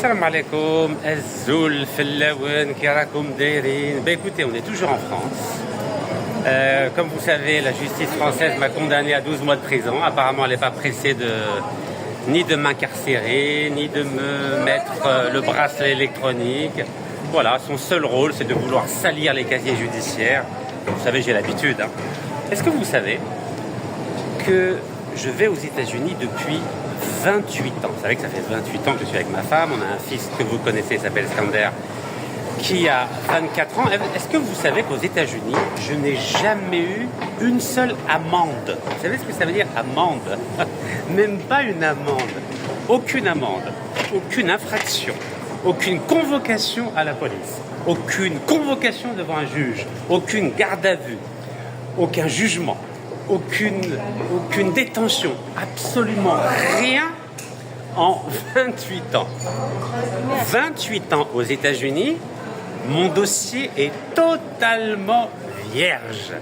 Salam alaikum, Azzoul, Fellaouen, Kirakoum, Dairin. Ben écoutez, on est toujours en France. Comme vous savez, la justice française m'a condamné à 12 mois de prison. Apparemment, elle n'est pas pressée ni de m'incarcérer, ni de me mettre le bracelet électronique. Voilà, son seul rôle, c'est de vouloir salir les casiers judiciaires. Vous savez, j'ai l'habitude. Est-ce que vous savez que je vais aux États-Unis depuis 28 ans? Vous savez que ça fait 28 ans que je suis avec ma femme. On a un fils que vous connaissez, il s'appelle Skander, qui a 24 ans. Est-ce que vous savez qu'aux États-Unis, je n'ai jamais eu une seule amende? Vous savez ce que ça veut dire, amende? Même pas une amende. Aucune amende. Aucune infraction. Aucune convocation à la police. Aucune convocation devant un juge. Aucune garde à vue. Aucun jugement. Aucune détention. Absolument rien en 28 ans. 28 ans aux États-Unis. Mon dossier est totalement vierge.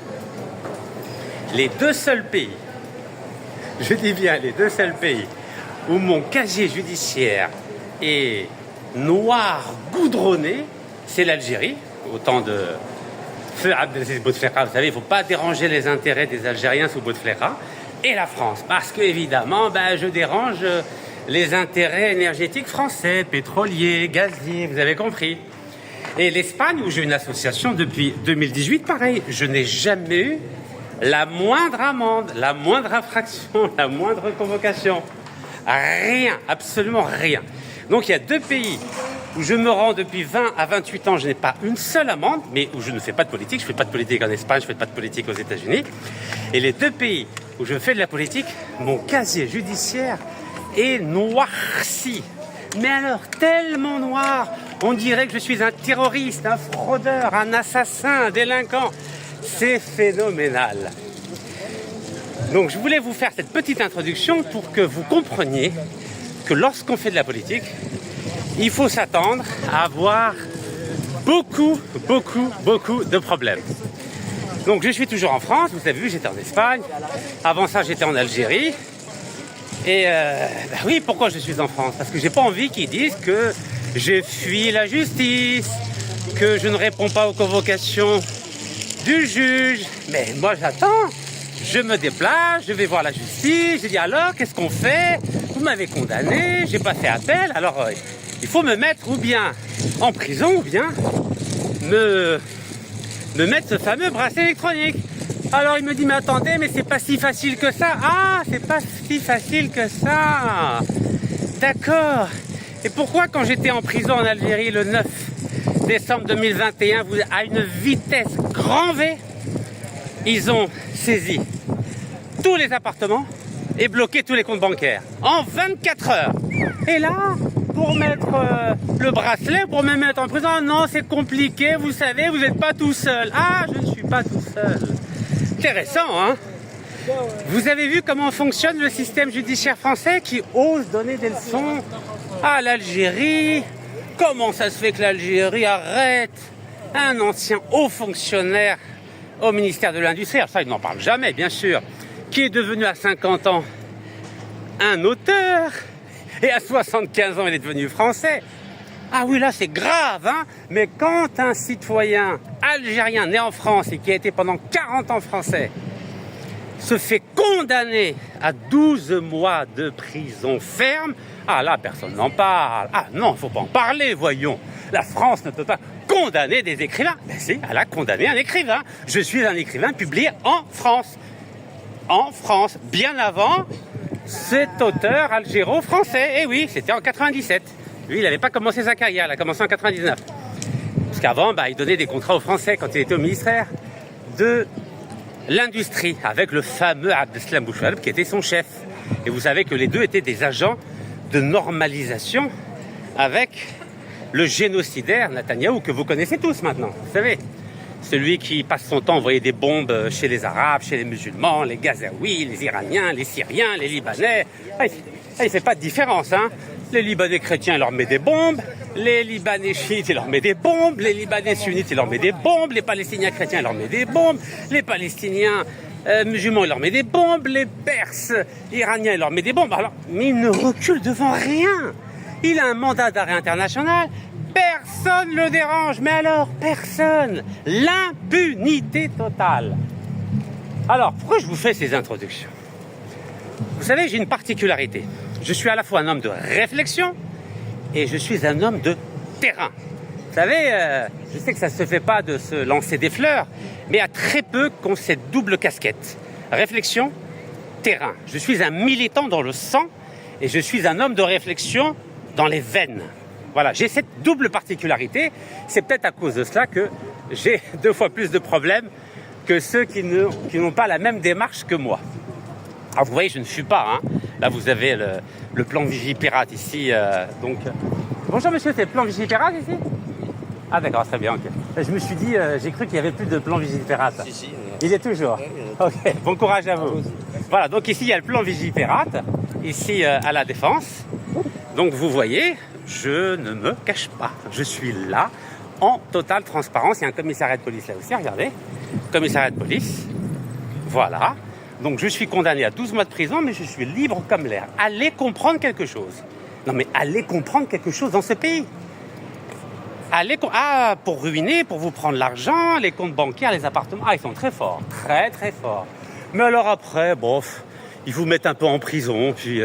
Les deux seuls pays, je dis bien les deux seuls pays, où mon casier judiciaire est noir goudronné, c'est l'Algérie, au temps de Feu Abdelaziz Bouteflika. Vous savez, il ne faut pas déranger les intérêts des Algériens sous Bouteflika, et la France, parce que évidemment, je dérange les intérêts énergétiques français, pétroliers, gaziers, vous avez compris. Et l'Espagne, où j'ai une association depuis 2018, pareil, je n'ai jamais eu la moindre amende, la moindre infraction, la moindre convocation. Rien, absolument rien. Donc il y a deux pays où je me rends depuis 20 à 28 ans, je n'ai pas une seule amende, mais où je ne fais pas de politique. Je ne fais pas de politique en Espagne, je ne fais pas de politique aux États-Unis. Et les deux pays où je fais de la politique, mon casier judiciaire est noirci. Mais alors, tellement noir, on dirait que je suis un terroriste, un fraudeur, un assassin, un délinquant. C'est phénoménal. Donc je voulais vous faire cette petite introduction pour que vous compreniez que lorsqu'on fait de la politique, il faut s'attendre à avoir beaucoup de problèmes. Donc je suis toujours en France, vous avez vu, j'étais en Espagne. Avant ça, j'étais en Algérie. Et oui, pourquoi je suis en France? Parce que j'ai pas envie qu'ils disent que j'ai fui la justice, que je ne réponds pas aux convocations du juge. Mais moi j'attends, je me déplace, je vais voir la justice, je dis alors qu'est-ce qu'on fait? Vous m'avez condamné, j'ai pas fait appel, alors il faut me mettre ou bien en prison ou bien me mettre ce fameux bracelet électronique. Alors il me dit, mais attendez, mais c'est pas si facile que ça. Ah, c'est pas si facile que ça. D'accord. Et pourquoi quand j'étais en prison en Algérie le 9 décembre 2021, à une vitesse grand V, ils ont saisi tous les appartements et bloqué tous les comptes bancaires en 24 heures. Et là, pour mettre le bracelet, pour me mettre en prison, non, c'est compliqué, vous savez, vous n'êtes pas tout seul. Ah, je ne suis pas tout seul. Intéressant, hein? Vous avez vu comment fonctionne le système judiciaire français qui ose donner des leçons à l'Algérie? Comment ça se fait que l'Algérie arrête un ancien haut fonctionnaire au ministère de l'Industrie? Alors ça, il n'en parle jamais, bien sûr. Qui est devenu à 50 ans un auteur et à 75 ans, il est devenu français. Ah oui, là, c'est grave, hein? Mais quand un citoyen algérien né en France et qui a été pendant 40 ans français se fait condamner à 12 mois de prison ferme, ah là, personne n'en parle. Ah non, il ne faut pas en parler, voyons. La France ne peut pas condamner des écrivains. Mais si, elle a condamné un écrivain. Je suis un écrivain publié en France. En France, bien avant cet auteur algéro-français. Et oui, c'était en 97. Lui, il n'avait pas commencé sa carrière, il a commencé en 99. Parce qu'avant, il donnait des contrats aux Français quand il était au ministère de l'Industrie, avec le fameux Abdeslam Bouchaleb qui était son chef. Et vous savez que les deux étaient des agents de normalisation avec le génocidaire Netanyahou, que vous connaissez tous maintenant, vous savez. Celui qui passe son temps à envoyer des bombes chez les Arabes, chez les musulmans, les Gazaouis, les Iraniens, les Syriens, les Libanais. Il ne fait pas de différence, hein. Les Libanais chrétiens, il leur met des bombes. Les Libanais chiites, il leur met des bombes. Les Libanais sunnites, il leur met des bombes. Les Palestiniens chrétiens, il leur met des bombes. Les Palestiniens musulmans, il leur met des bombes. Les Perses iraniens, il leur met des bombes. Alors, mais ils ne reculent devant rien. Il a un mandat d'arrêt international. Personne ne le dérange. Mais alors, personne. L'impunité totale. Alors, pourquoi je vous fais ces introductions? Vous savez, j'ai une particularité. Je suis à la fois un homme de réflexion et je suis un homme de terrain. Vous savez, je sais que ça ne se fait pas de se lancer des fleurs, mais il y a très peu qui ont cette double casquette. Réflexion, terrain. Je suis un militant dans le sang et je suis un homme de réflexion dans les veines. Voilà, j'ai cette double particularité. C'est peut-être à cause de cela que j'ai 2 fois plus de problèmes que ceux qui n'ont pas la même démarche que moi. Alors vous voyez, je ne fuis pas. Hein. Là, vous avez le plan Vigipirate ici. Donc, bonjour monsieur, c'est le plan Vigipirate ici? Ah d'accord, très bien, ok. Je me suis dit, j'ai cru qu'il n'y avait plus de plan Vigipirate. Si, il est toujours. Ok, bon courage à vous. Voilà, donc ici il y a le plan Vigipirate, ici à la Défense. Donc vous voyez, je ne me cache pas. Je suis là, en totale transparence. Il y a un commissariat de police là aussi, regardez. Commissariat de police. Voilà. Donc je suis condamné à 12 mois de prison, mais je suis libre comme l'air. Allez comprendre quelque chose. Non mais allez comprendre quelque chose dans ce pays. Pour ruiner, pour vous prendre l'argent, les comptes bancaires, les appartements. Ah, ils sont très forts, très très forts. Mais alors après, bof, ils vous mettent un peu en prison, puis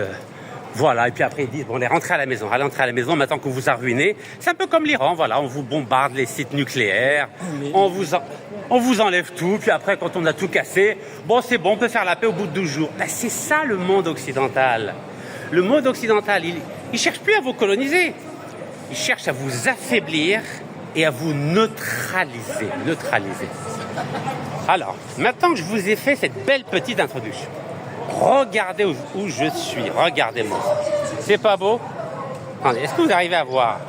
voilà. Et puis après ils disent, bon, allez rentrer à la maison, maintenant qu'on vous a ruiné. C'est un peu comme l'Iran, voilà, on vous bombarde les sites nucléaires, on vous enlève tout, puis après quand on a tout cassé, bon c'est bon, on peut faire la paix au bout de 12 jours. Ben, c'est ça le monde occidental. Le monde occidental, il cherche plus à vous coloniser. Il cherche à vous affaiblir et à vous neutraliser. Alors, maintenant que je vous ai fait cette belle petite introduction, regardez où je suis, regardez-moi. C'est pas beau? Attendez, est-ce que vous arrivez à voir?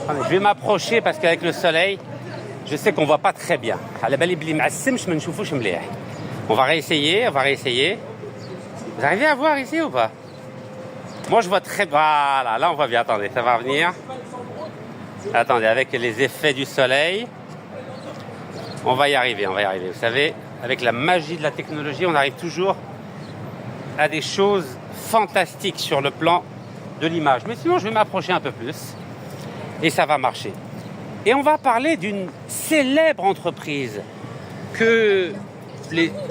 Attendez, je vais m'approcher parce qu'avec le soleil, je sais qu'on voit pas très bien. On va réessayer. Vous arrivez à voir ici ou pas? Moi je vois très bien. Voilà, là on voit bien, attendez, ça va revenir. Attendez, avec les effets du soleil, on va y arriver. Vous savez, avec la magie de la technologie, on arrive toujours à des choses fantastiques sur le plan de l'image. Mais sinon, je vais m'approcher un peu plus et ça va marcher. Et on va parler d'une célèbre entreprise que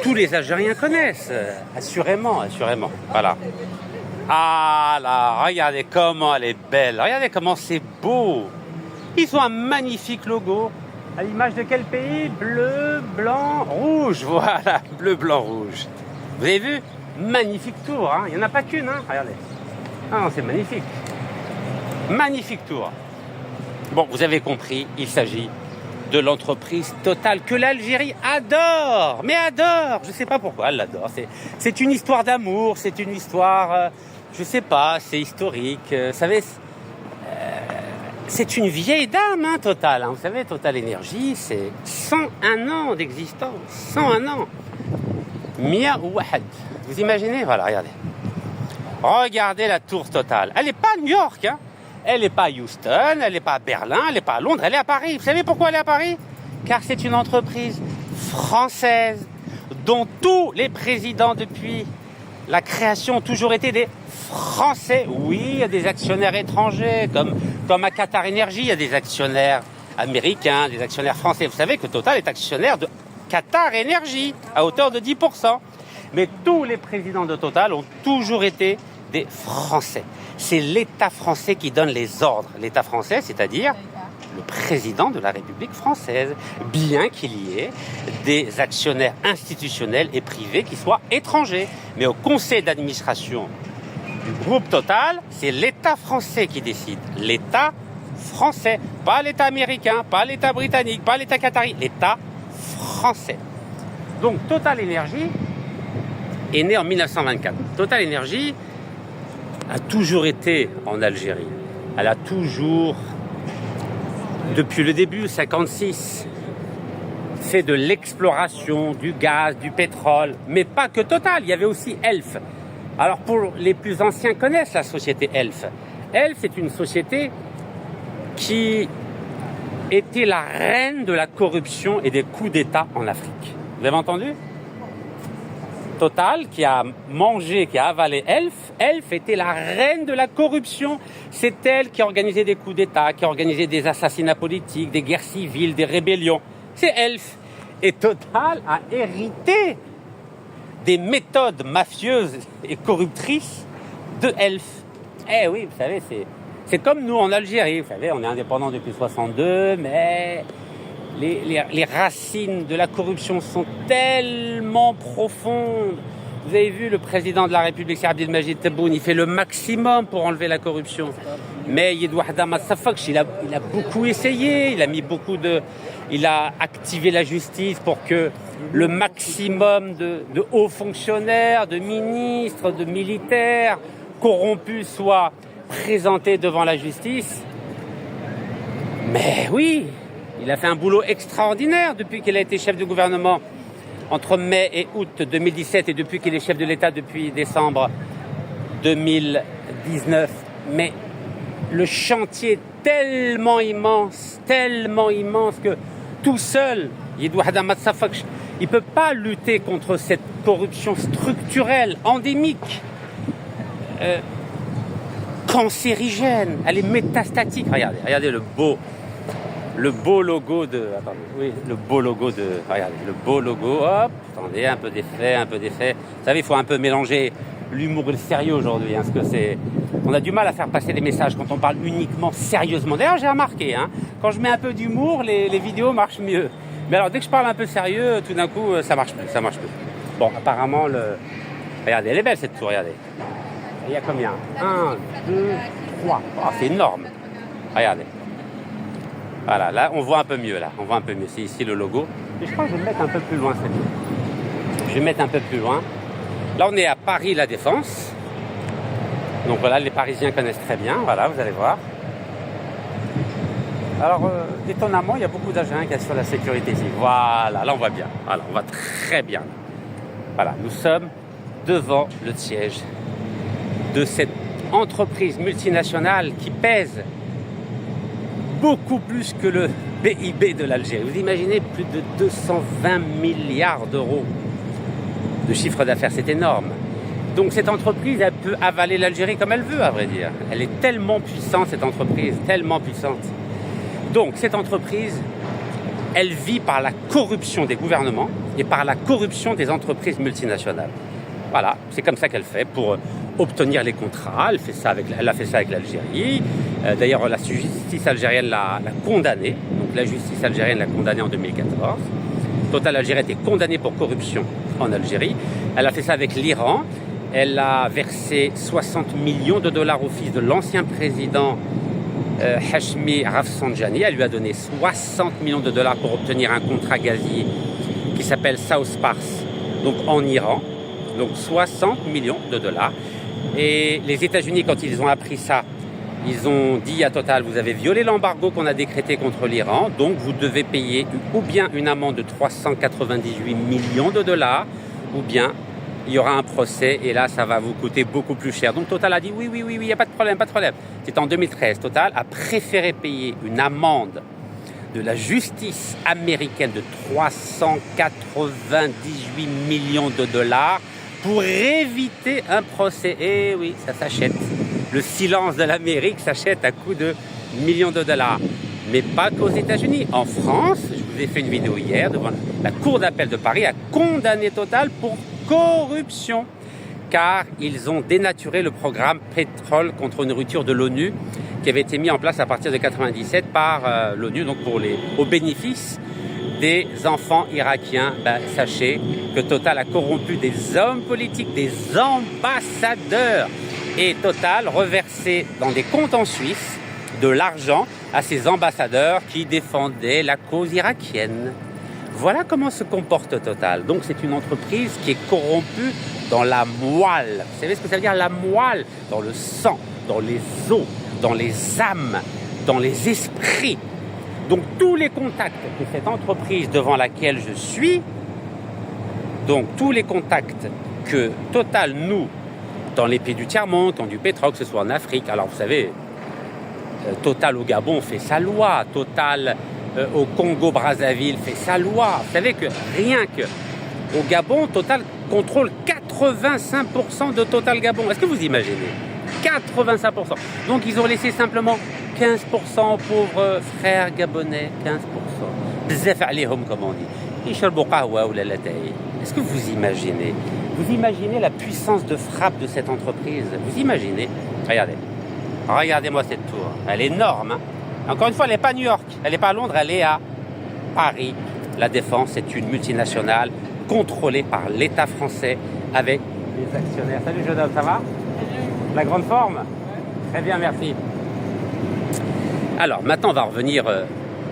tous les Algériens connaissent, assurément. Voilà. Ah là, regardez comment elle est belle, regardez comment c'est beau. Ils ont un magnifique logo. À l'image de quel pays? Bleu, blanc, rouge. Voilà, bleu, blanc, rouge. Vous avez vu? Magnifique tour, hein. Il n'y en a pas qu'une, hein. Regardez. Ah non, c'est magnifique. Magnifique tour. Bon, vous avez compris, il s'agit de l'entreprise Total que l'Algérie adore. Mais adore. Je ne sais pas pourquoi elle l'adore. C'est une histoire d'amour, c'est une histoire... je ne sais pas, c'est historique. Vous savez... c'est une vieille dame, hein, Total. Hein. Vous savez, Total Énergie, c'est 101 ans d'existence. 101 ans. Mia Ouahad. Vous imaginez? Voilà, regardez. Regardez la tour Total. Elle n'est pas à New York, hein. Elle n'est pas à Houston, elle n'est pas à Berlin, elle n'est pas à Londres, elle est à Paris. Vous savez pourquoi elle est à Paris? Car c'est une entreprise française dont tous les présidents depuis la création ont toujours été des Français. Oui, il y a des actionnaires étrangers, comme à Qatar Énergie, il y a des actionnaires américains, des actionnaires français. Vous savez que Total est actionnaire de Qatar Énergie à hauteur de 10%. Mais tous les présidents de Total ont toujours été des Français. C'est l'État français qui donne les ordres. L'État français, c'est-à-dire le président de la République française, bien qu'il y ait des actionnaires institutionnels et privés qui soient étrangers. Mais au conseil d'administration du groupe Total, c'est l'État français qui décide. L'État français, pas l'État américain, pas l'État britannique, pas l'État qatari, l'État français. Donc Total Énergie est né en 1924. Total Énergie a toujours été en Algérie. Elle a toujours, depuis le début, 56, fait de l'exploration, du gaz, du pétrole, mais pas que Total, il y avait aussi Elf. Alors pour les plus anciens connaissent la société Elf. Elf, c'est une société qui était la reine de la corruption et des coups d'État en Afrique. Vous avez entendu? Total qui a mangé, qui a avalé Elf. Elf était la reine de la corruption. C'est elle qui a organisé des coups d'État, qui a organisé des assassinats politiques, des guerres civiles, des rébellions. C'est Elf. Et Total a hérité des méthodes mafieuses et corruptrices de Elf. Eh oui, vous savez, c'est comme nous en Algérie. Vous savez, on est indépendant depuis 62, mais les racines de la corruption sont tellement profondes. Vous avez vu, le président de la République, c'est Abdelmajid Tebboune, il fait le maximum pour enlever la corruption. Mais Yedouarda Massafakch, il a beaucoup essayé, il a activé la justice pour que le maximum de hauts fonctionnaires, de ministres, de militaires corrompus soient présentés devant la justice. Mais oui, il a fait un boulot extraordinaire depuis qu'il a été chef de gouvernement entre mai et août 2017 et depuis qu'il est chef de l'État depuis décembre 2019. Mais le chantier est tellement immense que tout seul, Yedouarda Massafakch, il ne peut pas lutter contre cette corruption structurelle, endémique, cancérigène, elle est métastatique. Regardez le beau logo regardez, le beau logo, hop, attendez, un peu d'effet. Vous savez, il faut un peu mélanger l'humour et le sérieux aujourd'hui, hein, parce que on a du mal à faire passer des messages quand on parle uniquement sérieusement. D'ailleurs, j'ai remarqué, hein, quand je mets un peu d'humour, les vidéos marchent mieux. Mais alors, dès que je parle un peu sérieux, tout d'un coup, ça marche plus. Bon, apparemment, regardez, elle est belle cette tour, regardez. Il y a combien? 1, 2, 3. Oh, c'est énorme. Regardez. Voilà, là, on voit un peu mieux, C'est ici le logo. Mais je crois que je vais me mettre un peu plus loin, Là, on est à Paris, La Défense. Donc voilà, les Parisiens connaissent très bien. Voilà, vous allez voir. Alors, étonnamment, il y a beaucoup d'agents qui assurent la sécurité ici. Voilà, là, on voit bien. Voilà, on voit très bien. Voilà, nous sommes devant le siège de cette entreprise multinationale qui pèse beaucoup plus que le PIB de l'Algérie. Vous imaginez plus de 220 milliards d'euros de chiffre d'affaires, c'est énorme. Donc cette entreprise, elle peut avaler l'Algérie comme elle veut, à vrai dire. Elle est tellement puissante, cette entreprise, tellement puissante. Donc cette entreprise, elle vit par la corruption des gouvernements et par la corruption des entreprises multinationales. Voilà, c'est comme ça qu'elle fait pour obtenir les contrats. Elle a fait ça avec l'Algérie. D'ailleurs, la justice algérienne l'a condamnée. Donc la justice algérienne l'a condamnée en 2014. Total Algérie a été condamnée pour corruption en Algérie. Elle a fait ça avec l'Iran. Elle a versé 60 millions de dollars au fils de l'ancien président Hashmi Rafsanjani. Elle lui a donné 60 millions de dollars pour obtenir un contrat gazier qui s'appelle South Pars, donc en Iran. Donc 60 millions de dollars. Et les États-Unis, quand ils ont appris ça, ils ont dit à Total, vous avez violé l'embargo qu'on a décrété contre l'Iran, donc vous devez payer ou bien une amende de 398 millions de dollars, ou bien il y aura un procès et là, ça va vous coûter beaucoup plus cher. Donc Total a dit oui, il n'y a pas de problème. C'était en 2013. Total a préféré payer une amende de la justice américaine de 398 millions de dollars pour éviter un procès. Et oui, ça s'achète. Le silence de l'Amérique s'achète à coût de millions de dollars. Mais pas qu'aux États-Unis. En France, je vous ai fait une vidéo hier, devant la Cour d'appel de Paris a condamné Total pour corruption, car ils ont dénaturé le programme pétrole contre nourriture de l'ONU, qui avait été mis en place à partir de 1997 par l'ONU, donc au bénéfice des enfants irakiens. Sachez que Total a corrompu des hommes politiques, des ambassadeurs, et Total reversait dans des comptes en Suisse de l'argent à ces ambassadeurs qui défendaient la cause irakienne. Voilà comment se comporte Total. Donc c'est une entreprise qui est corrompue dans la moelle. Vous savez ce que ça veut dire, la moelle? Dans le sang, dans les os, dans les âmes, dans les esprits. Donc tous les contacts que cette entreprise devant laquelle je suis, donc tous les contacts que Total noue dans les pays du tiers-monde, qui ont du pétrole, que ce soit en Afrique. Alors vous savez, Total au Gabon fait sa loi, Total au Congo-Brazzaville fait sa loi. Vous savez que rien que au Gabon, Total contrôle 85% de Total Gabon. Est-ce que vous imaginez? 85%. Donc ils ont laissé simplement 15% aux pauvres frères gabonais. 15%. Bzaf alayhom, comme on dit. Est-ce que vous imaginez? Vous imaginez la puissance de frappe de cette entreprise? Vous imaginez? Regardez. Regardez-moi cette tour. Elle est énorme. Hein. Encore une fois, elle n'est pas à New York. Elle n'est pas à Londres. Elle est à Paris. La Défense est une multinationale contrôlée par l'État français avec les actionnaires. Salut jeune homme, ça va? La grande forme? Très bien, merci. Alors, maintenant, on va revenir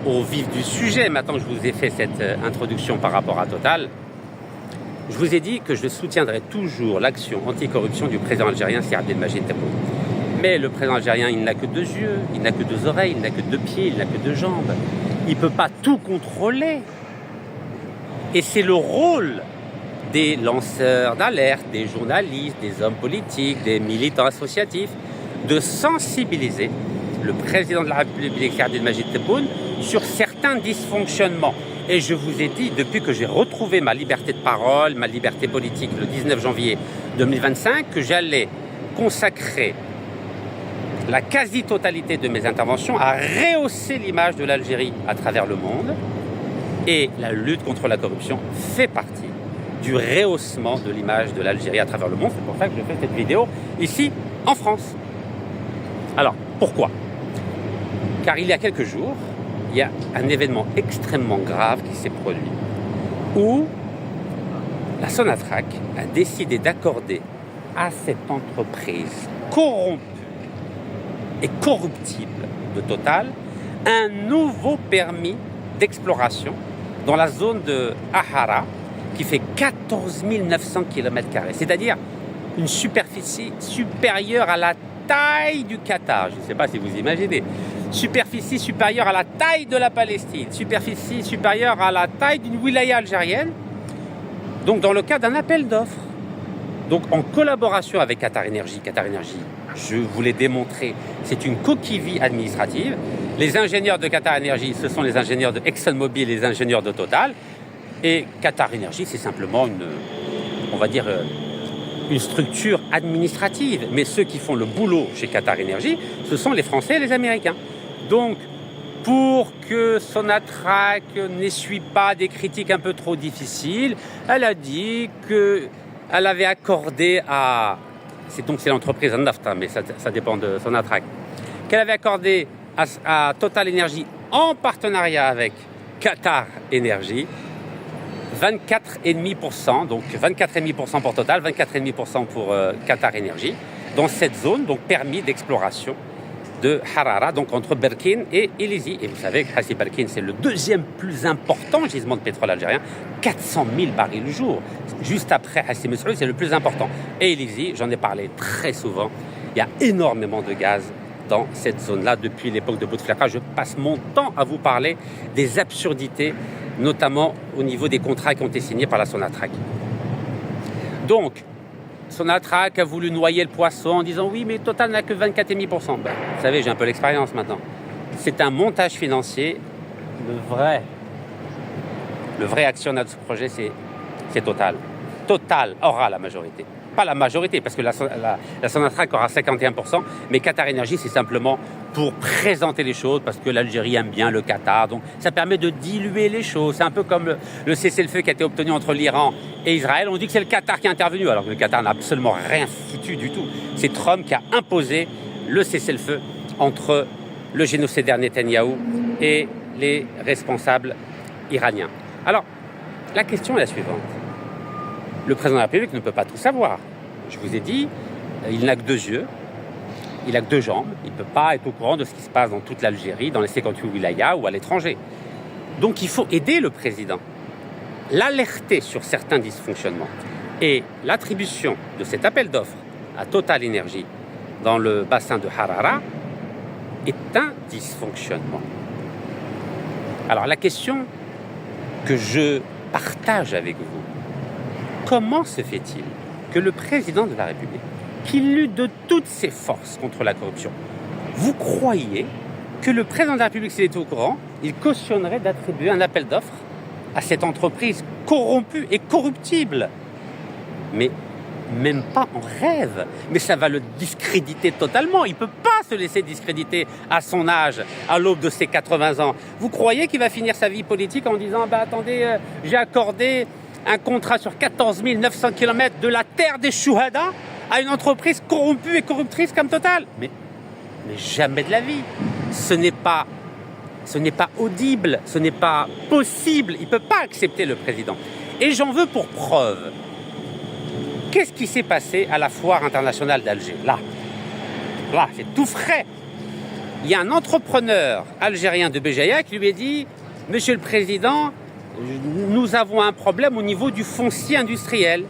au vif du sujet. Maintenant que je vous ai fait cette introduction par rapport à Total, je vous ai dit que je soutiendrai toujours l'action anticorruption du président algérien Sir Abdelmajid Tebboune. Mais le président algérien, il n'a que 2 yeux, il n'a que 2 oreilles, il n'a que 2 pieds, il n'a que 2 jambes. Il ne peut pas tout contrôler. Et c'est le rôle des lanceurs d'alerte, des journalistes, des hommes politiques, des militants associatifs, de sensibiliser le président de la République, Sir Abdelmajid Tebboune, sur certains dysfonctionnements. Et je vous ai dit, depuis que j'ai retrouvé ma liberté de parole, ma liberté politique le 19 janvier 2025, que j'allais consacrer la quasi-totalité de mes interventions à rehausser l'image de l'Algérie à travers le monde. Et la lutte contre la corruption fait partie du rehaussement de l'image de l'Algérie à travers le monde. C'est pour ça que je fais cette vidéo ici, en France. Alors, pourquoi? Car il y a quelques jours, il y a un événement extrêmement grave qui s'est produit, où la Sonatrach a décidé d'accorder à cette entreprise corrompue et corruptible de Total un nouveau permis d'exploration dans la zone de Ahara, qui fait 14 900 km², c'est-à-dire une superficie supérieure à la taille du Qatar. Je ne sais pas si vous imaginez. Superficie supérieure à la taille de la Palestine, superficie supérieure à la taille d'une wilaya algérienne, donc dans le cadre d'un appel d'offres. Donc en collaboration avec Qatar Energy, je vous l'ai démontré, c'est une coquille vide administrative. Les ingénieurs de Qatar Energy, ce sont les ingénieurs de ExxonMobil, les ingénieurs de Total. Et Qatar Energy, c'est simplement une structure administrative. Mais ceux qui font le boulot chez Qatar Energy, ce sont les Français et les Américains. Donc, pour que Sonatrach n'essuie pas des critiques un peu trop difficiles, elle a dit qu'elle avait accordé à... C'est l'entreprise Nafta, mais ça dépend de Sonatrach. Qu'elle avait accordé à Total Energy, en partenariat avec Qatar Energy, 24,5%, donc 24,5% pour Total, 24,5% pour Qatar Energy, dans cette zone, donc permis d'exploration de Harara, donc entre Berkine et Ilizi. Et vous savez que Hassi Berkine, c'est le 2e plus important gisement de pétrole algérien, 400 000 barils le jour. Juste après Hassi Mesroud, c'est le plus important. Et Ilizi, j'en ai parlé très souvent, il y a énormément de gaz dans cette zone-là depuis l'époque de Bouteflika. Je passe mon temps à vous parler des absurdités, notamment au niveau des contrats qui ont été signés par la Sonatrach. Donc, Sonatrach a voulu noyer le poisson en disant « Oui, mais Total n'a que 24,5%. » Vous savez, j'ai un peu l'expérience maintenant. C'est un montage financier. Le vrai actionnaire de ce projet, c'est Total. Total aura la majorité. Pas la majorité, parce que la Sonatrach aura 51%, mais Qatar Energy, c'est simplement pour présenter les choses, parce que l'Algérie aime bien le Qatar, donc ça permet de diluer les choses. C'est un peu comme le cessez-le-feu qui a été obtenu entre l'Iran et Israël. On dit que c'est le Qatar qui est intervenu, alors que le Qatar n'a absolument rien foutu du tout. C'est Trump qui a imposé le cessez-le-feu entre le génocidaire Netanyahou et les responsables iraniens. Alors, la question est la suivante. Le président de la République ne peut pas tout savoir. Je vous ai dit, il n'a que 2 yeux, il n'a que 2 jambes, il ne peut pas être au courant de ce qui se passe dans toute l'Algérie, dans les 58 wilayas ou à l'étranger. Donc il faut aider le président, l'alerter sur certains dysfonctionnements. Et l'attribution de cet appel d'offres à Total Energy dans le bassin de Harara est un dysfonctionnement. Alors la question que je partage avec vous, comment se fait-il que le président de la République, qui lutte de toutes ses forces contre la corruption, vous croyez que le président de la République, s'il était au courant, il cautionnerait d'attribuer un appel d'offres à cette entreprise corrompue et corruptible? Mais même pas en rêve. Mais ça va le discréditer totalement. Il ne peut pas se laisser discréditer à son âge, à l'aube de ses 80 ans. Vous croyez qu'il va finir sa vie politique en disant « attendez, j'ai accordé un contrat sur 14 900 km de la terre des Chouhada à une entreprise corrompue et corruptrice comme Total ?» Mais jamais de la vie. Ce n'est pas audible, ce n'est pas possible. Il ne peut pas accepter le président. Et j'en veux pour preuve. Qu'est-ce qui s'est passé à la foire internationale d'Alger? Là, c'est tout frais. Il y a un entrepreneur algérien de Béjaïa qui lui a dit « Monsieur le Président, nous avons un problème au niveau du foncier industriel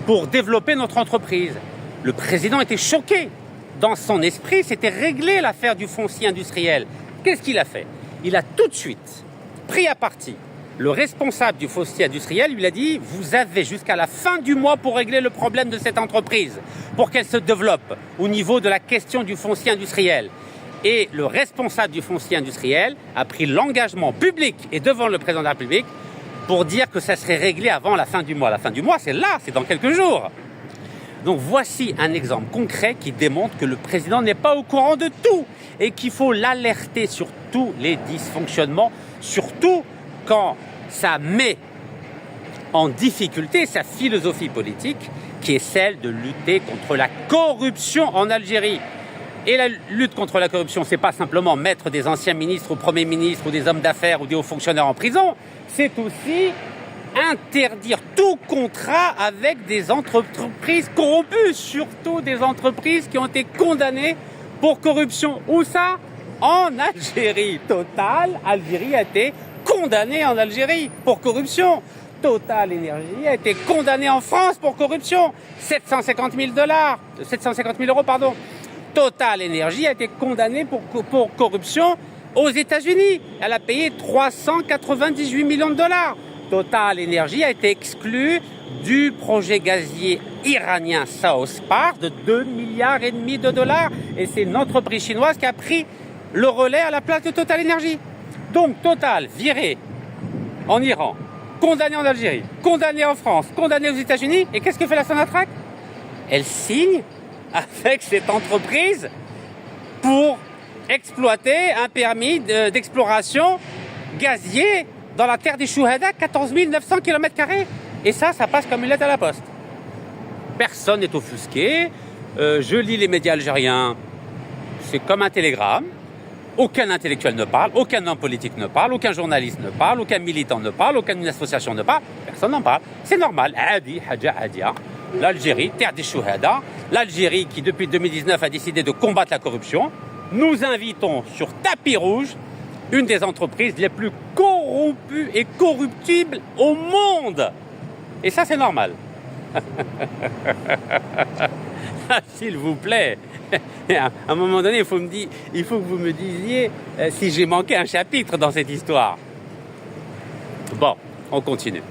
pour développer notre entreprise. » Le président était choqué. Dans son esprit, c'était réglé l'affaire du foncier industriel. Qu'est-ce qu'il a fait? Il a tout de suite pris à partie le responsable du foncier industriel. Lui a dit « Vous avez jusqu'à la fin du mois pour régler le problème de cette entreprise, pour qu'elle se développe au niveau de la question du foncier industriel. » Et le responsable du foncier industriel a pris l'engagement public et devant le président de la République pour dire que ça serait réglé avant la fin du mois. La fin du mois, c'est là, c'est dans quelques jours. Donc voici un exemple concret qui démontre que le président n'est pas au courant de tout et qu'il faut l'alerter sur tous les dysfonctionnements, surtout quand ça met en difficulté sa philosophie politique qui est celle de lutter contre la corruption en Algérie. Et la lutte contre la corruption, c'est pas simplement mettre des anciens ministres ou premiers ministres ou des hommes d'affaires ou des hauts fonctionnaires en prison, c'est aussi interdire tout contrat avec des entreprises corrompues, surtout des entreprises qui ont été condamnées pour corruption. Où ça? En Algérie. Total, Algérie a été condamnée en Algérie pour corruption. Total Énergie a été condamné en France pour corruption. 750 000 euros, pardon. Total Énergie a été condamné pour corruption aux États-Unis. Elle a payé 398 millions de dollars. Total Énergie a été exclu du projet gazier iranien South Spar de 2,5 milliards de dollars. Et c'est une entreprise chinoise qui a pris le relais à la place de Total Énergie. Donc Total viré en Iran, condamné en Algérie, condamné en France, condamné aux États-Unis. Et qu'est-ce que fait la Sonatrach? Elle signe avec cette entreprise pour exploiter un permis d'exploration gazier dans la terre des Chouhada, 14 900 km². Et ça passe comme une lettre à la poste. Personne n'est offusqué. Je lis les médias algériens, c'est comme un télégramme. Aucun intellectuel ne parle, aucun homme politique ne parle, aucun journaliste ne parle, aucun militant ne parle, aucune association ne parle. Personne n'en parle. C'est normal. Adi, Hadja, Hadia. L'Algérie, terre des Chouhada. L'Algérie qui, depuis 2019, a décidé de combattre la corruption. Nous invitons sur tapis rouge une des entreprises les plus corrompues et corruptibles au monde. Et ça, c'est normal. S'il vous plaît. À un moment donné, il faut que vous me disiez si j'ai manqué un chapitre dans cette histoire. Bon, on continue.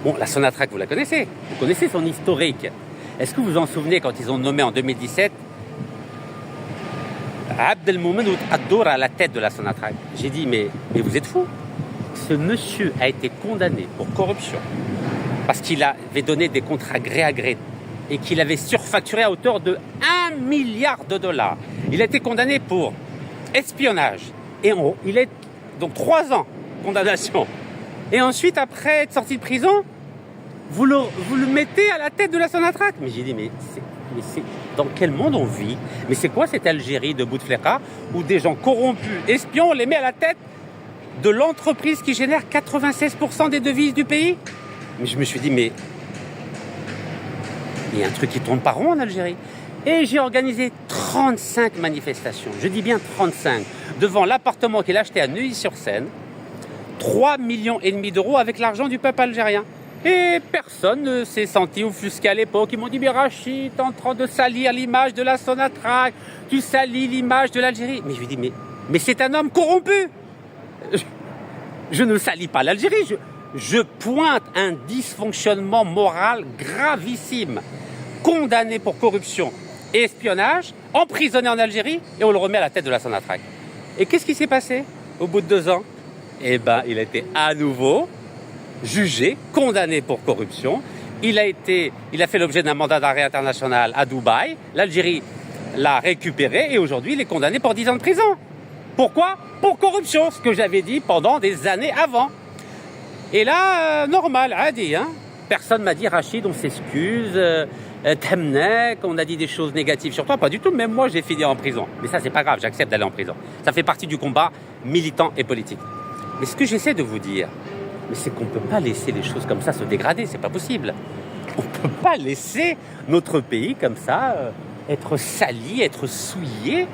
Bon, la Sonatrach, vous la connaissez. Vous connaissez son historique. Est-ce que vous vous en souvenez quand ils ont nommé en 2017 Abdelmoumen Ouaddour à la tête de la Sonatrach? J'ai dit, mais vous êtes fous. Ce monsieur a été condamné pour corruption parce qu'il avait donné des contrats gré à gré et qu'il avait surfacturé à hauteur de 1 milliard de dollars. Il a été condamné pour espionnage. Et il est donc 3 ans de condamnation. Et ensuite, après être sorti de prison, vous le mettez à la tête de la Sonatrach. Mais j'ai dit, mais c'est dans quel monde on vit? Mais c'est quoi cette Algérie de Bouteflika où des gens corrompus, espions, on les met à la tête de l'entreprise qui génère 96% des devises du pays? Mais je me suis dit, mais il y a un truc qui tourne pas rond en Algérie. Et j'ai organisé 35 manifestations, je dis bien 35, devant l'appartement qu'il a acheté à Neuilly-sur-Seine, 3,5 millions d'euros avec l'argent du peuple algérien. Et personne ne s'est senti offusqué à l'époque. Ils m'ont dit, mais Rachid, t'es en train de salir l'image de la Sonatrach, tu salis l'image de l'Algérie. Mais je lui dis, mais c'est un homme corrompu. Je ne salis pas l'Algérie, je pointe un dysfonctionnement moral gravissime. Condamné pour corruption et espionnage, emprisonné en Algérie, et on le remet à la tête de la Sonatrach. Et qu'est-ce qui s'est passé au bout de 2 ans? Eh bien, il a été à nouveau jugé, condamné pour corruption, Il a fait l'objet d'un mandat d'arrêt international à Dubaï. L'Algérie l'a récupéré et aujourd'hui il est condamné pour 10 ans de prison. Pourquoi? Pour corruption, ce que j'avais dit pendant des années avant. Et là, normal, adi, hein. Personne m'a dit, Rachid, on s'excuse, Temnek, on a dit des choses négatives sur toi. Pas du tout, même moi j'ai fini en prison. Mais ça c'est pas grave, j'accepte d'aller en prison. Ça fait partie du combat militant et politique. Mais ce que j'essaie de vous dire, c'est qu'on ne peut pas laisser les choses comme ça se dégrader, c'est pas possible. On ne peut pas laisser notre pays comme ça être sali, être souillé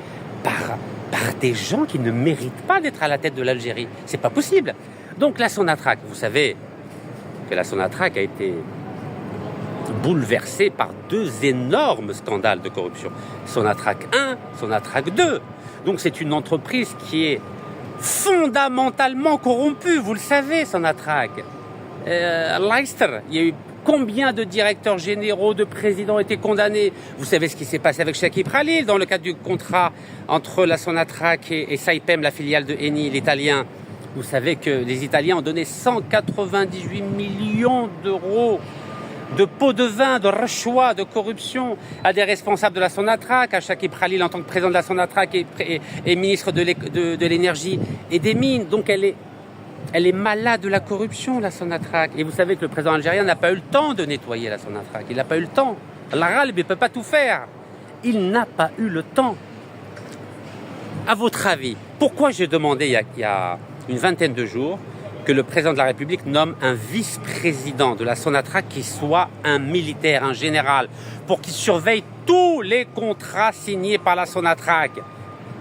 par des gens qui ne méritent pas d'être à la tête de l'Algérie. C'est pas possible. Donc la Sonatrach, vous savez que la Sonatrach a été bouleversée par 2 énormes scandales de corruption. Sonatrach 1, Sonatrach 2. Donc c'est une entreprise qui est fondamentalement corrompue, vous le savez, Sonatrach. Leicester, il y a eu combien de directeurs généraux, de présidents étaient condamnés? Vous savez ce qui s'est passé avec Shakib Khalil dans le cadre du contrat entre la Sonatrach et Saipem, la filiale de Eni, l'italien. Vous savez que les Italiens ont donné 198 millions d'euros de pots de vin, de rachouat, de corruption à des responsables de la Sonatrach, à Shakib Khalil en tant que président de la Sonatrach et ministre de l'énergie et des mines. Donc elle est malade de la corruption, la Sonatrach. Et vous savez que le président algérien n'a pas eu le temps de nettoyer la Sonatrach. Il n'a pas eu le temps. L'Aralb ne peut pas tout faire. Il n'a pas eu le temps. À votre avis, pourquoi j'ai demandé il y a une vingtaine de jours que le président de la République nomme un vice-président de la Sonatrach qui soit un militaire, un général, pour qu'il surveille tous les contrats signés par la Sonatrach,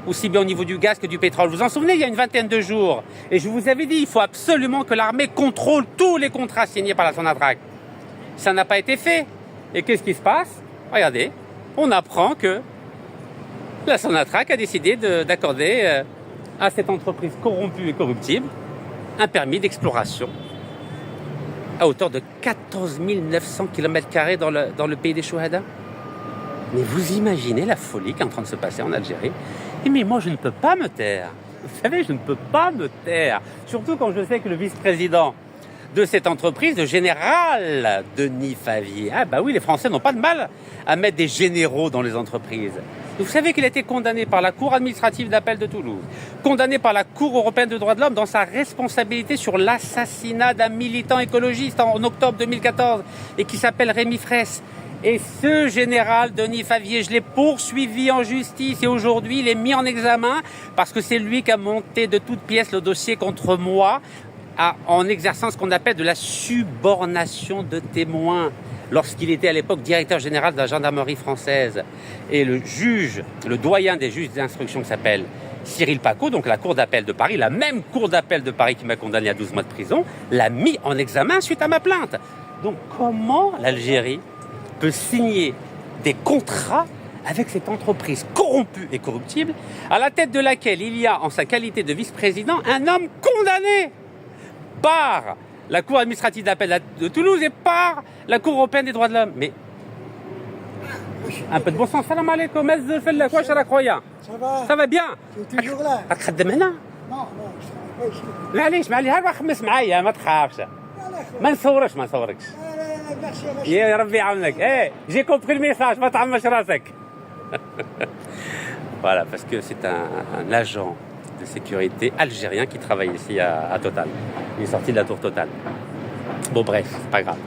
aussi bien au niveau du gaz que du pétrole. Vous vous en souvenez, il y a une vingtaine de jours. Et je vous avais dit, il faut absolument que l'armée contrôle tous les contrats signés par la Sonatrach. Ça n'a pas été fait. Et qu'est-ce qui se passe? Regardez, on apprend que la Sonatrach a décidé d'accorder à cette entreprise corrompue et corruptible un permis d'exploration à hauteur de 14 900 km² dans le pays des Chouhada. Mais vous imaginez la folie qui est en train de se passer en Algérie? Mais moi, je ne peux pas me taire. Vous savez, je ne peux pas me taire. Surtout quand je sais que le vice-président de cette entreprise, le général Denis Favier, ah bah oui, les Français n'ont pas de mal à mettre des généraux dans les entreprises. Vous savez qu'il a été condamné par la Cour administrative d'appel de Toulouse, condamné par la Cour européenne des droits de l'homme dans sa responsabilité sur l'assassinat d'un militant écologiste en octobre 2014 et qui s'appelle Rémi Fraisse. Et ce général Denis Favier, je l'ai poursuivi en justice et aujourd'hui il est mis en examen parce que c'est lui qui a monté de toutes pièces le dossier contre moi en exerçant ce qu'on appelle de la subornation de témoins lorsqu'il était à l'époque directeur général de la gendarmerie française. Et le juge, le doyen des juges d'instruction qui s'appelle Cyril Pacaud, donc la cour d'appel de Paris, la même cour d'appel de Paris qui m'a condamné à 12 mois de prison, l'a mis en examen suite à ma plainte. Donc comment l'Algérie peut signer des contrats avec cette entreprise corrompue et corruptible, à la tête de laquelle il y a, en sa qualité de vice-président, un homme condamné par la Cour administrative d'appel de Toulouse et par la Cour européenne des droits de l'homme. Mais un peu de bon sens. Salam alaikum, ça va bien. Tu es toujours là? تخدم هنا؟ Non, je travaille pas ici. معليش هاك خمس معايا ما تخافش. ما نصوركش. Merci. يا ربي يعاونك. J'ai compris le message, ما تعمش راسك. Voilà, parce que c'est un agent de sécurité algérien qui travaille ici à Total. Il est sorti de la tour Total. Bon bref, c'est pas grave.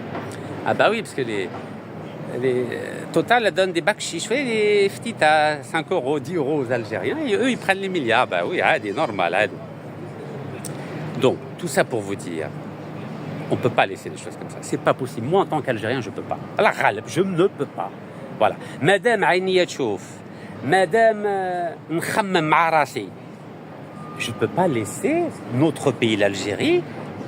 Ah bah oui, parce que les Total donne des bakchis, je fais des petites à 5 euros, 10 euros aux Algériens et eux ils prennent les milliards. Bah oui, c'est normal. Donc, tout ça pour vous dire, on ne peut pas laisser les choses comme ça. C'est pas possible. Moi, en tant qu'Algérien, je ne peux pas. Allah ghalib, je ne peux pas. Voilà. Madame Aïniya Tchouf, Madame Nkhammam Marassi, je ne peux pas laisser notre pays, l'Algérie,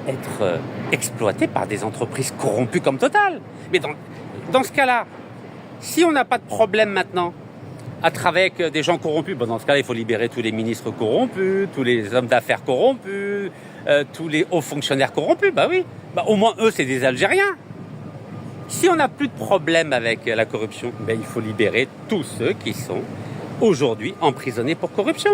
être exploité par des entreprises corrompues comme Total. Mais dans ce cas-là, si on n'a pas de problème maintenant à travailler avec des gens corrompus, bon, dans ce cas-là, il faut libérer tous les ministres corrompus, tous les hommes d'affaires corrompus, tous les hauts fonctionnaires corrompus. Bah oui, bah, au moins eux, c'est des Algériens. Si on n'a plus de problème avec la corruption, ben, il faut libérer tous ceux qui sont aujourd'hui emprisonnés pour corruption.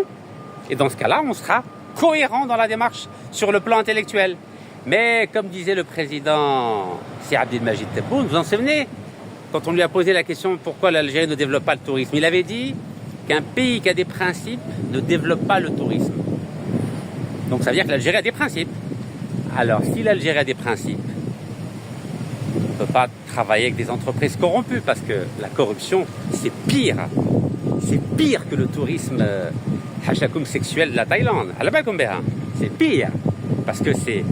Et dans ce cas-là, on sera cohérent dans la démarche sur le plan intellectuel. Mais comme disait le président Sir Abdelmajid Tebboune, vous vous en souvenez, quand on lui a posé la question pourquoi l'Algérie ne développe pas le tourisme, il avait dit qu'un pays qui a des principes ne développe pas le tourisme. Donc ça veut dire que l'Algérie a des principes. Alors si l'Algérie a des principes, on ne peut pas travailler avec des entreprises corrompues parce que la corruption, c'est pire. C'est pire que le tourisme hachakoum sexuel de la Thaïlande. C'est pire. Parce que c'est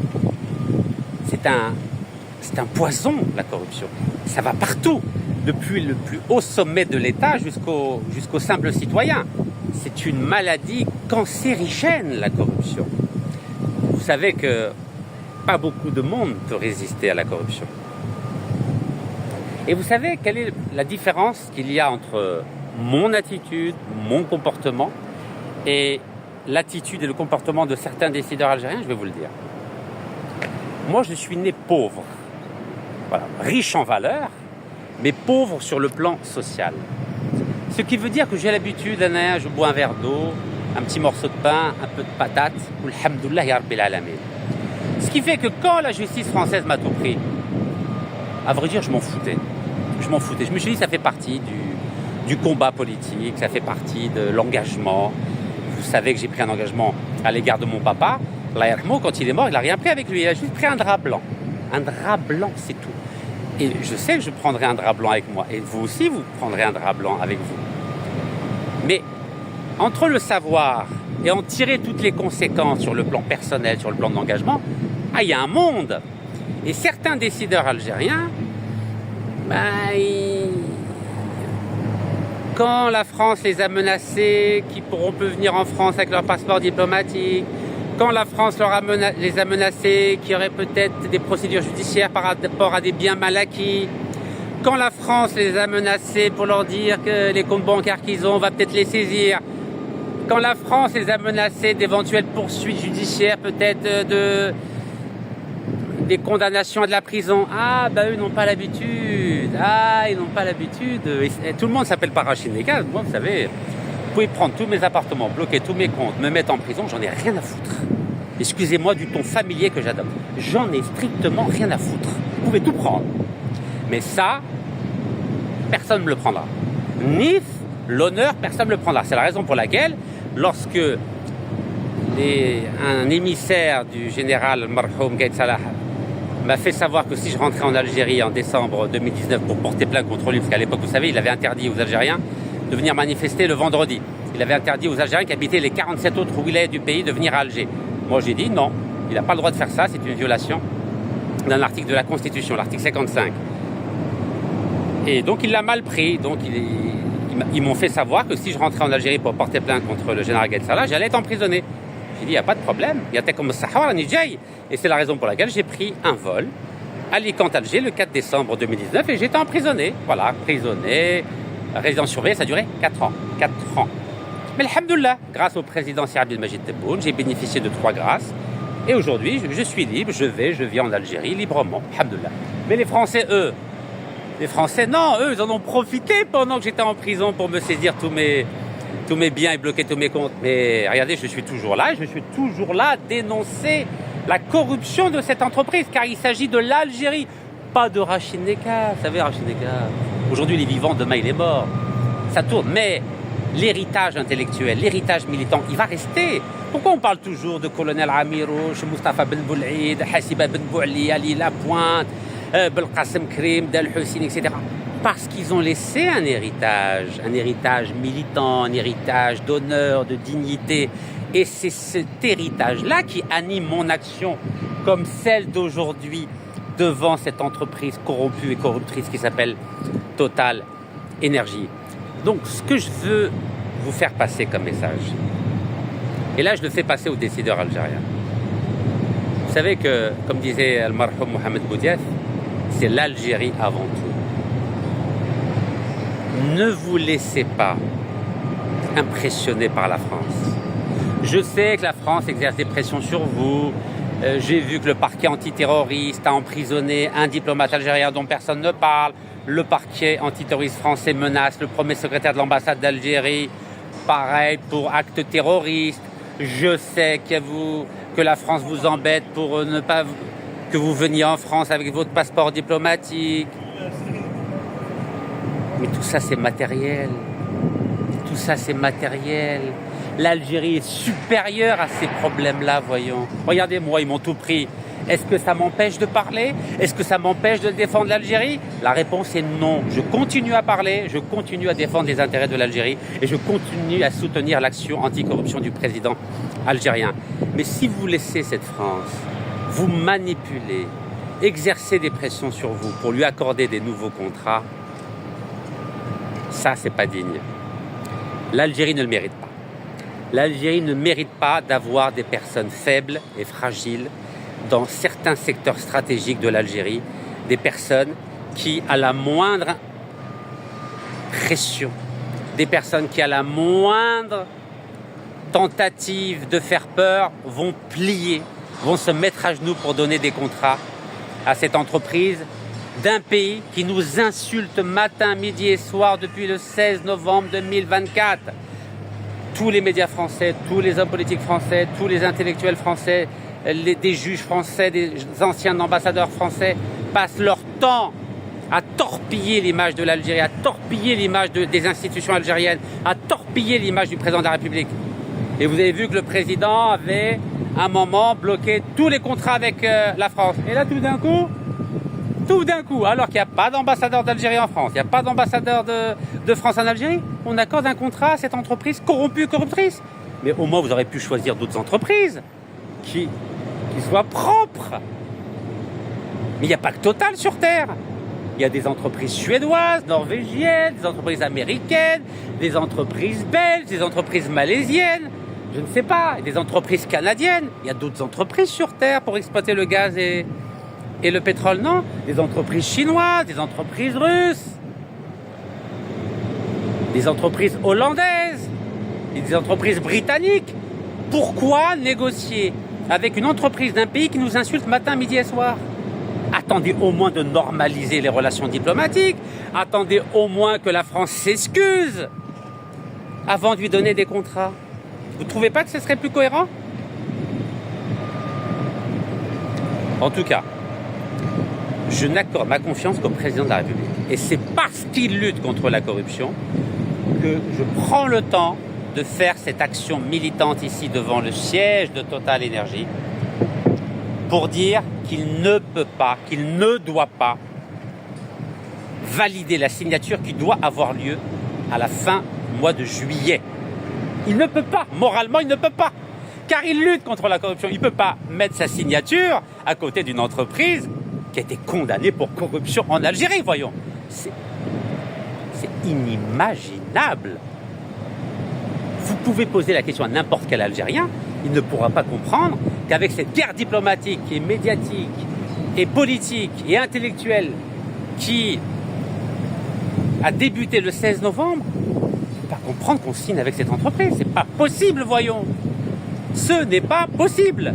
un poison, la corruption. Ça va partout, depuis le plus haut sommet de l'État jusqu'au simple citoyen. C'est une maladie cancérigène, la corruption. Vous savez que pas beaucoup de monde peut résister à la corruption. Et vous savez quelle est la différence qu'il y a entre mon attitude, mon comportement et l'attitude et le comportement de certains décideurs algériens? Je vais vous le dire. Moi, je suis né pauvre, voilà, riche en valeurs, mais pauvre sur le plan social. Ce qui veut dire que j'ai l'habitude, je bois un verre d'eau, un petit morceau de pain, un peu de patate, ou alhamdoulilah ya rabbil alamin. Ce qui fait que quand la justice française m'a tout pris, à vrai dire, je m'en foutais. Je me suis dit, ça fait partie du combat politique, ça fait partie de l'engagement. Vous savez que j'ai pris un engagement à l'égard de mon papa. L'Aïrmo, quand il est mort, il n'a rien pris avec lui. Il a juste pris un drap blanc. Un drap blanc, c'est tout. Et je sais que je prendrai un drap blanc avec moi. Et vous aussi, vous prendrez un drap blanc avec vous. Mais entre le savoir et en tirer toutes les conséquences sur le plan personnel, sur le plan de l'engagement, il y a un monde. Et certains décideurs algériens, quand la France les a menacés, qu'ils pourront plus venir en France avec leur passeport diplomatique, quand la France les a menacés, qu'il y aurait peut-être des procédures judiciaires par rapport à des biens mal acquis, quand la France les a menacés pour leur dire que les comptes bancaires qu'ils ont, on va peut-être les saisir, quand la France les a menacés d'éventuelles poursuites judiciaires, peut-être des condamnations à de la prison, eux n'ont pas l'habitude, ils n'ont pas l'habitude. Et tout le monde s'appelle pas Rachid Nekaz. Moi, vous savez, vous pouvez prendre tous mes appartements, bloquer tous mes comptes, me mettre en prison, j'en ai rien à foutre. Excusez-moi du ton familier que j'adopte. J'en ai strictement rien à foutre. Vous pouvez tout prendre. Mais ça, personne ne me le prendra. Ni l'honneur, personne ne me le prendra. C'est la raison pour laquelle, lorsque un émissaire du général Marhoum Gaïd Salah m'a fait savoir que si je rentrais en Algérie en décembre 2019 pour porter plainte contre lui, parce qu'à l'époque, vous savez, il avait interdit aux Algériens de venir manifester le vendredi. Il avait interdit aux Algériens qui habitaient les 47 autres wilayas du pays de venir à Alger. Moi, j'ai dit non, il n'a pas le droit de faire ça, c'est une violation d'un article de la Constitution, l'article 55. Et donc, il l'a mal pris. Donc, ils m'ont fait savoir que si je rentrais en Algérie pour porter plainte contre le général Gaïd Salah, j'allais être emprisonné. J'ai dit, il n'y a pas de problème. Il y a comme Sahara, Nijay. Et c'est la raison pour laquelle j'ai pris un vol à Alicante-Alger le 4 décembre 2019 et j'étais emprisonné. Voilà, emprisonné, résidence surveillée, ça a duré 4 ans. 4 ans. Mais alhamdoulilah, grâce au président Sir Abdelmajid Tebboune, j'ai bénéficié de 3 grâces. Et aujourd'hui, je suis libre, je viens en Algérie librement, alhamdoulilah. Mais les Français, eux, non, eux, ils en ont profité pendant que j'étais en prison pour me saisir tous mes biens et bloquer tous mes comptes. Mais regardez, je suis toujours là à dénoncer la corruption de cette entreprise, car il s'agit de l'Algérie, pas de Rachid Nekaz. Vous savez, Rachid Nekaz, aujourd'hui il est vivant, demain il est mort. Ça tourne, mais l'héritage intellectuel, l'héritage militant, il va rester. Pourquoi on parle toujours de colonel Amirouche, Mustafa Ben Boul'id, Hassiba Ben Bouali, Ali Lapointe, Belqasem Krim, Del Hussein, etc. Parce qu'ils ont laissé un héritage militant, un héritage d'honneur, de dignité. Et c'est cet héritage-là qui anime mon action, comme celle d'aujourd'hui, devant cette entreprise corrompue et corruptrice qui s'appelle Total Énergie. Donc, ce que je veux vous faire passer comme message, et là je le fais passer aux décideurs algériens. Vous savez que, comme disait Al-Marhoum Mohamed Boudiaf, c'est l'Algérie avant tout. Ne vous laissez pas impressionner par la France. Je sais que la France exerce des pressions sur vous. J'ai vu que le parquet antiterroriste a emprisonné un diplomate algérien dont personne ne parle. Le parquet antiterroriste français menace le premier secrétaire de l'ambassade d'Algérie. Pareil pour actes terroristes. Je sais que la France vous embête pour ne pas que vous veniez en France avec votre passeport diplomatique. Mais tout ça, c'est matériel. Tout ça, c'est matériel. L'Algérie est supérieure à ces problèmes-là, voyons. Regardez-moi, ils m'ont tout pris. Est-ce que ça m'empêche de parler? Est-ce que ça m'empêche de défendre l'Algérie? La réponse est non. Je continue à parler, je continue à défendre les intérêts de l'Algérie et je continue à soutenir l'action anticorruption du président algérien. Mais si vous laissez cette France vous manipuler, exercer des pressions sur vous pour lui accorder des nouveaux contrats, ça, c'est pas digne. L'Algérie ne le mérite pas. L'Algérie ne mérite pas d'avoir des personnes faibles et fragiles dans certains secteurs stratégiques de l'Algérie, des personnes qui, à la moindre pression, des personnes qui, à la moindre tentative de faire peur, vont plier, vont se mettre à genoux pour donner des contrats à cette entreprise d'un pays qui nous insulte matin, midi et soir depuis le 16 novembre 2024. Tous les médias français, tous les hommes politiques français, tous les intellectuels français, des juges français, des anciens ambassadeurs français passent leur temps à torpiller l'image de l'Algérie, à torpiller l'image des institutions algériennes, à torpiller l'image du président de la République. Et vous avez vu que le président avait, à un moment, bloqué tous les contrats avec la France. Et là, tout d'un coup, alors qu'il n'y a pas d'ambassadeur d'Algérie en France, il n'y a pas d'ambassadeur de France en Algérie, on accorde un contrat à cette entreprise corrompue, corruptrice. Mais au moins, vous aurez pu choisir d'autres entreprises qui soient propres. Mais il n'y a pas que Total sur Terre. Il y a des entreprises suédoises, norvégiennes, des entreprises américaines, des entreprises belges, des entreprises malaisiennes, je ne sais pas, des entreprises canadiennes. Il y a d'autres entreprises sur Terre pour exploiter le gaz et le pétrole, non. Des entreprises chinoises, des entreprises russes, des entreprises hollandaises, des entreprises britanniques. Pourquoi négocier avec une entreprise d'un pays qui nous insulte matin, midi et soir? Attendez au moins de normaliser les relations diplomatiques. Attendez au moins que la France s'excuse avant de lui donner des contrats. Vous ne trouvez pas que ce serait plus cohérent? En tout cas, je n'accorde ma confiance qu'au président de la République. Et c'est parce qu'il lutte contre la corruption que je prends le temps de faire cette action militante ici devant le siège de Total Énergie pour dire qu'il ne peut pas, qu'il ne doit pas valider la signature qui doit avoir lieu à la fin du mois de juillet. Il ne peut pas, moralement il ne peut pas, car il lutte contre la corruption. Il ne peut pas mettre sa signature à côté d'une entreprise qui a été condamnée pour corruption en Algérie, voyons. C'est inimaginable. Vous pouvez poser la question à n'importe quel Algérien, il ne pourra pas comprendre qu'avec cette guerre diplomatique et médiatique et politique et intellectuelle qui a débuté le 16 novembre, on ne peut pas comprendre qu'on signe avec cette entreprise. C'est pas possible, voyons. Ce n'est pas possible.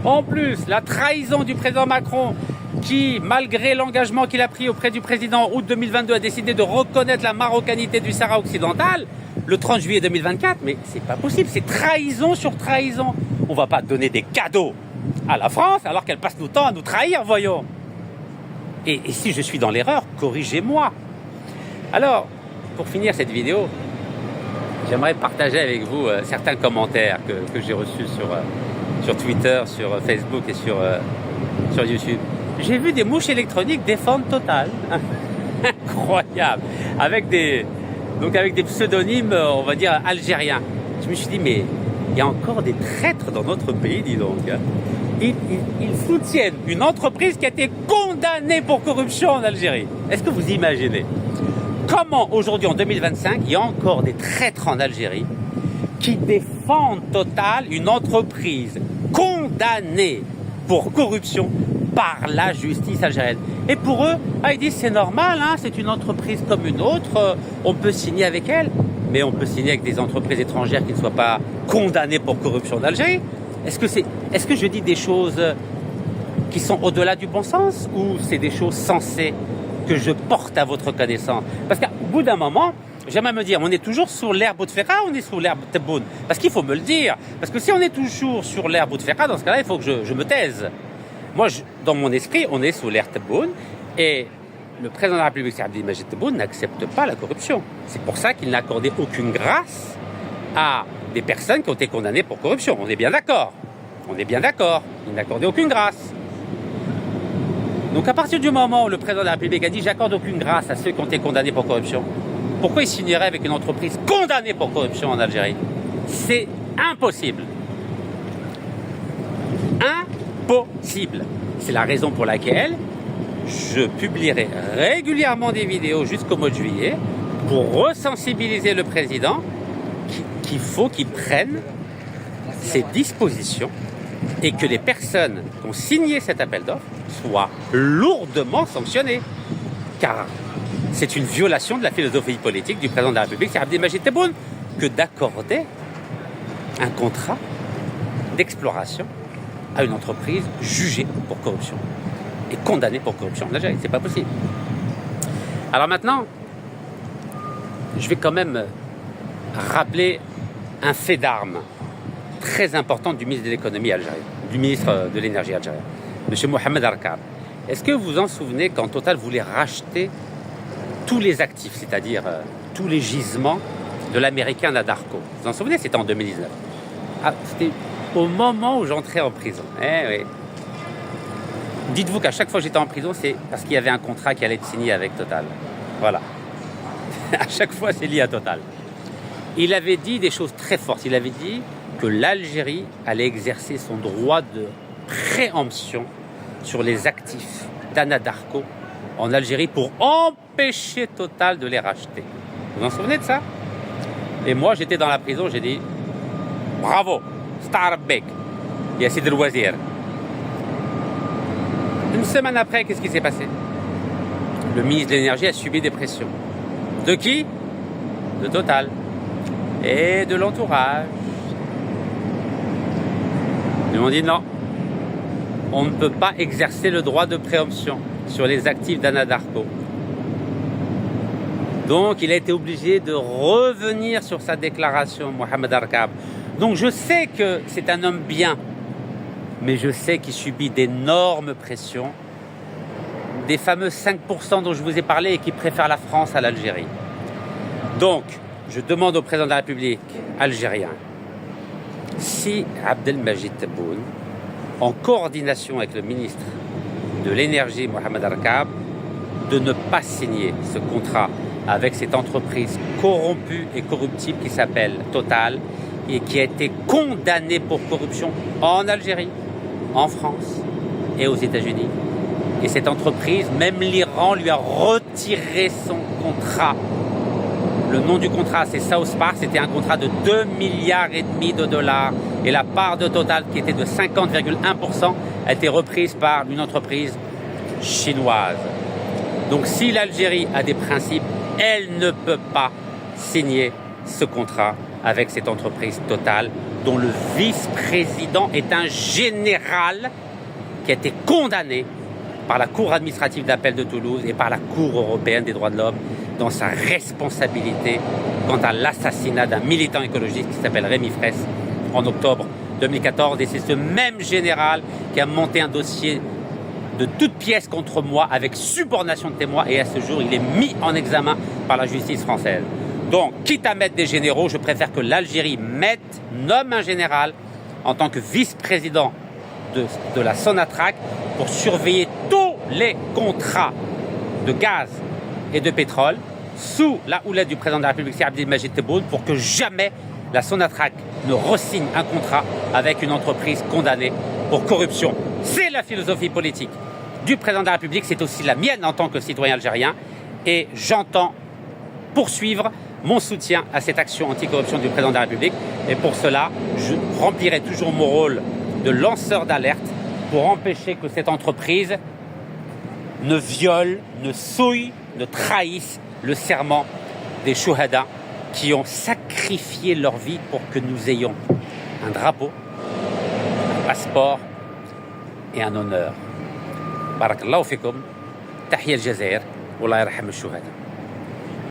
En plus, la trahison du président Macron qui, malgré l'engagement qu'il a pris auprès du président en août 2022, a décidé de reconnaître la marocanité du Sahara occidental le 30 juillet 2024, mais c'est pas possible, c'est trahison sur trahison. On va pas donner des cadeaux à la France alors qu'elle passe nos temps à nous trahir, voyons. Et si je suis dans l'erreur, corrigez-moi. Alors, pour finir cette vidéo, j'aimerais partager avec vous certains commentaires que j'ai reçus sur Twitter, sur Facebook et sur YouTube. J'ai vu des mouches électroniques défendre Total. Incroyable. Avec des pseudonymes, on va dire, algériens. Je me suis dit, mais il y a encore des traîtres dans notre pays, dis donc. Ils soutiennent une entreprise qui a été condamnée pour corruption en Algérie. Est-ce que vous imaginez comment aujourd'hui, en 2025, il y a encore des traîtres en Algérie qui défendent Total, une entreprise condamnée pour corruption par la justice algérienne. Et pour eux, ils disent c'est normal, hein, c'est une entreprise comme une autre, on peut signer avec elle, mais on peut signer avec des entreprises étrangères qui ne soient pas condamnées pour corruption en Algérie. Est-ce que je dis des choses qui sont au-delà du bon sens ou c'est des choses sensées que je porte à votre connaissance? Parce qu'au bout d'un moment, j'aimerais me dire, on est toujours sur l'ère Bouteflika ou on est sur l'ère Tebboune? Parce qu'il faut me le dire. Parce que si on est toujours sur l'ère Bouteflika, dans ce cas-là, il faut que je me taise. Moi, dans mon esprit, on est sous l'ère Tebboune et le président de la République, Abdelmajid Tebboune, n'accepte pas la corruption. C'est pour ça qu'il n'a accordé aucune grâce à des personnes qui ont été condamnées pour corruption. On est bien d'accord. On est bien d'accord. Il n'a accordé aucune grâce. Donc à partir du moment où le président de la République a dit « j'accorde aucune grâce à ceux qui ont été condamnés pour corruption », pourquoi il signerait avec une entreprise condamnée pour corruption en Algérie? C'est impossible. Impossible. C'est la raison pour laquelle je publierai régulièrement des vidéos jusqu'au mois de juillet pour resensibiliser le président qu'il faut qu'il prenne ses dispositions et que les personnes qui ont signé cet appel d'offres soient lourdement sanctionnées. Car c'est une violation de la philosophie politique du président de la République, c'est Abdelmajid Tebboune, que d'accorder un contrat d'exploration à une entreprise jugée pour corruption et condamnée pour corruption en Algérie. C'est pas possible. Alors maintenant, je vais quand même rappeler un fait d'armes très important du ministre de l'économie algérien, du ministre de l'énergie algérien, M. Mohamed Arkab. Est-ce que vous vous en souvenez quand Total voulait racheter tous les actifs, c'est-à-dire tous les gisements de l'américain Anadarko? Vous vous en souvenez? C'était en 2019. Ah, c'était au moment où j'entrais en prison. Oui. Dites-vous qu'à chaque fois que j'étais en prison, c'est parce qu'il y avait un contrat qui allait être signé avec Total. Voilà. À chaque fois, c'est lié à Total. Il avait dit des choses très fortes. Il avait dit que l'Algérie allait exercer son droit de préemption sur les actifs d'Anadarko en Algérie pour empêcher Total de les racheter. Vous vous en souvenez de ça? Et moi, j'étais dans la prison, j'ai dit « Bravo, Star Bek, Yassid El Wazir ». Une semaine après, qu'est-ce qui s'est passé? Le ministre de l'énergie a subi des pressions. De qui? De Total et de l'entourage. Ils m'ont dit non, on ne peut pas exercer le droit de préemption sur les actifs d'Anadarko. Donc il a été obligé de revenir sur sa déclaration, Mohamed Arkab. Donc je sais que c'est un homme bien, mais je sais qu'il subit d'énormes pressions, des fameux 5% dont je vous ai parlé et qui préfèrent la France à l'Algérie. Donc, je demande au président de la République algérien, si Abdelmajid Tebboune, en coordination avec le ministre de l'énergie, Mohamed Arkab, de ne pas signer ce contrat avec cette entreprise corrompue et corruptible qui s'appelle Total et qui a été condamnée pour corruption en Algérie, en France et aux États-Unis. Et cette entreprise, même l'Iran lui a retiré son contrat. Le nom du contrat, c'est South Park. C'était un contrat de 2,5 milliards de dollars. Et la part de Total, qui était de 50,1%, a été reprise par une entreprise chinoise. Donc si l'Algérie a des principes, elle ne peut pas signer ce contrat avec cette entreprise Total, dont le vice-président est un général qui a été condamné par la Cour administrative d'appel de Toulouse et par la Cour européenne des droits de l'homme dans sa responsabilité quant à l'assassinat d'un militant écologiste qui s'appelle Rémi Fraisse en octobre 2014. Et c'est ce même général qui a monté un dossier de toutes pièces contre moi avec subornation de témoins et à ce jour, il est mis en examen par la justice française. Donc, quitte à mettre des généraux, je préfère que l'Algérie nomme un général en tant que vice-président de la Sonatrach pour surveiller tous les contrats de gaz et de pétrole sous la houlette du président de la République, Abdelmajid Tebboune, pour que jamais la Sonatrach ne re-signe un contrat avec une entreprise condamnée pour corruption. C'est la philosophie politique du président de la République, c'est aussi la mienne en tant que citoyen algérien et j'entends poursuivre mon soutien à cette action anticorruption du président de la République et pour cela, je remplirai toujours mon rôle de lanceur d'alerte pour empêcher que cette entreprise ne viole, ne souille, ne trahisse le serment des chouhada qui ont sacrifié leur vie pour que nous ayons un drapeau, un passeport et un honneur. Barakallahu fikum, tahiyya al-Jazair, wallah yarham al-chouhada.